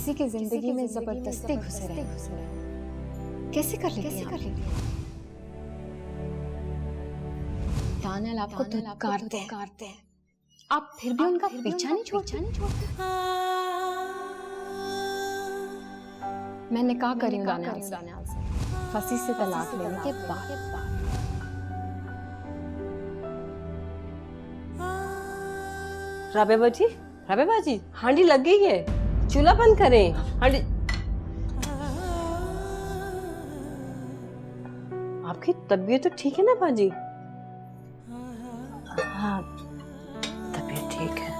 किसी की जिंदगी में जबरदस्ती घुसे रहे, कैसे कर लेते हैं? दानियल आपको धुतकारते हैं, आप फिर भी उनका पीछा नहीं छोड़ते। मैं निकाह करी दानियल से, फसी से तलाक लेने के बाद। राबे बाजी, हांडी लग गई है, चूल्हा बंद करें। हांडी, आपकी तबीयत तो ठीक है ना बाजी? हाँ, तबीयत ठीक है।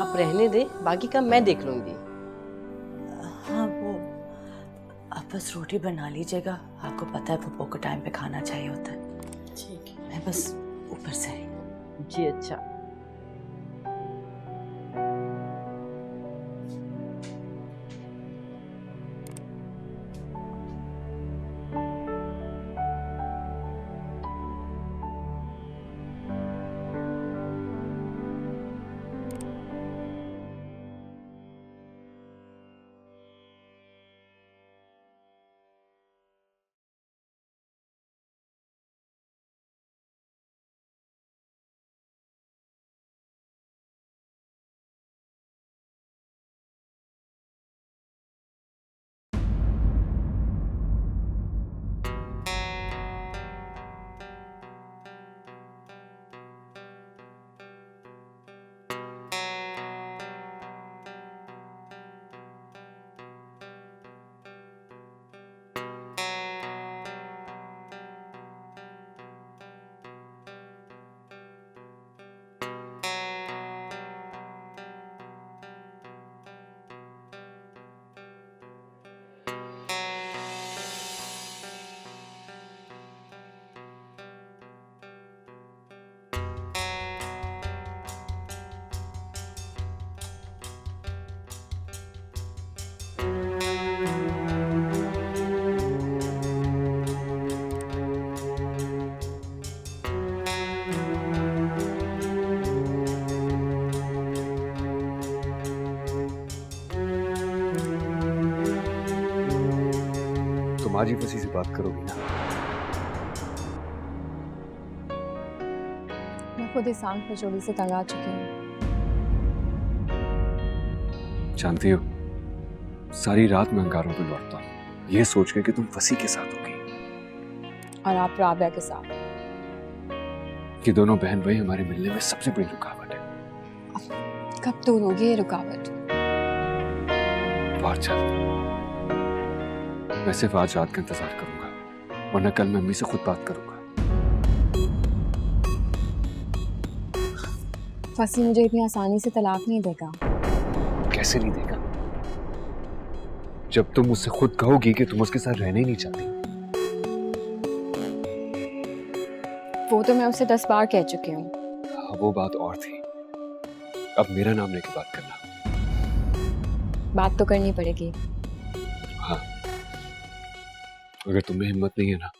आप रहने दें, बाकी का मैं देख लूंगी। हाँ, वो आप बस रोटी बना लीजिएगा, आपको पता है पप्पो को टाइम पे खाना चाहिए होता है। ठीक है। मैं बस ऊपर से आई। जी अच्छा। तुम आज ही फसी से बात करोगी ना? मैं खुद इस आंख पे चोरी से तंग आ चुकी हूँ। जानती हो, सारी रात मैं अंगारों पे लौटता हूँ ये सोच के कि तुम फसी के साथ होगी और आप राबिया के साथ। कि दोनों बहन भाई हमारे मिलने में सबसे बड़ी रुकावट है। कब दूर होगी ये रुकावट? बहुत जल्द। मैं सिर्फ आज रात का इंतजार करूंगा, वरना कल मैं अम्मी से खुद बात करूंगा। फसी मुझे इतनी आसानी से तलाक नहीं देगा। कैसे नहीं देगा? जब तुम मुझसे खुद कहोगी कि तुम उसके साथ रहना ही नहीं चाहती। वो तो मैं उसे 10 बार कह चुकी हूँ। हाँ, वो बात और थी। अब मेरा नाम लेके बात करना। बात तो करनी पड़ेगी। हाँ, अगर तुम्हें हिम्मत नहीं है ना,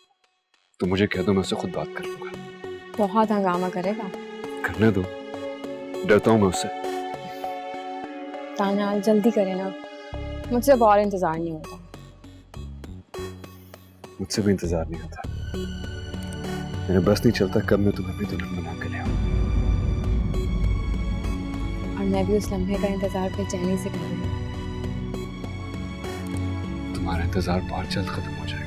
तो मुझे कह दो, मैं उससे खुद बात कर लूंगा। बहुत हंगामा करेगा। करने दो, डरता हूं मैं उससे। दानियल जल्दी करे ना, मुझसे अब और इंतजार नहीं होता। मुझसे भी इंतजार नहीं होता। मेरा बस नहीं चलता कब मैं तुम्हें अपनी दुल्हन बना के ले आऊं। और मैं भी उस लम्हे का इंतजार बेचैनी से करूंगी। तुम्हारा इंतजार बहुत जल्द खत्म हो जाएगा।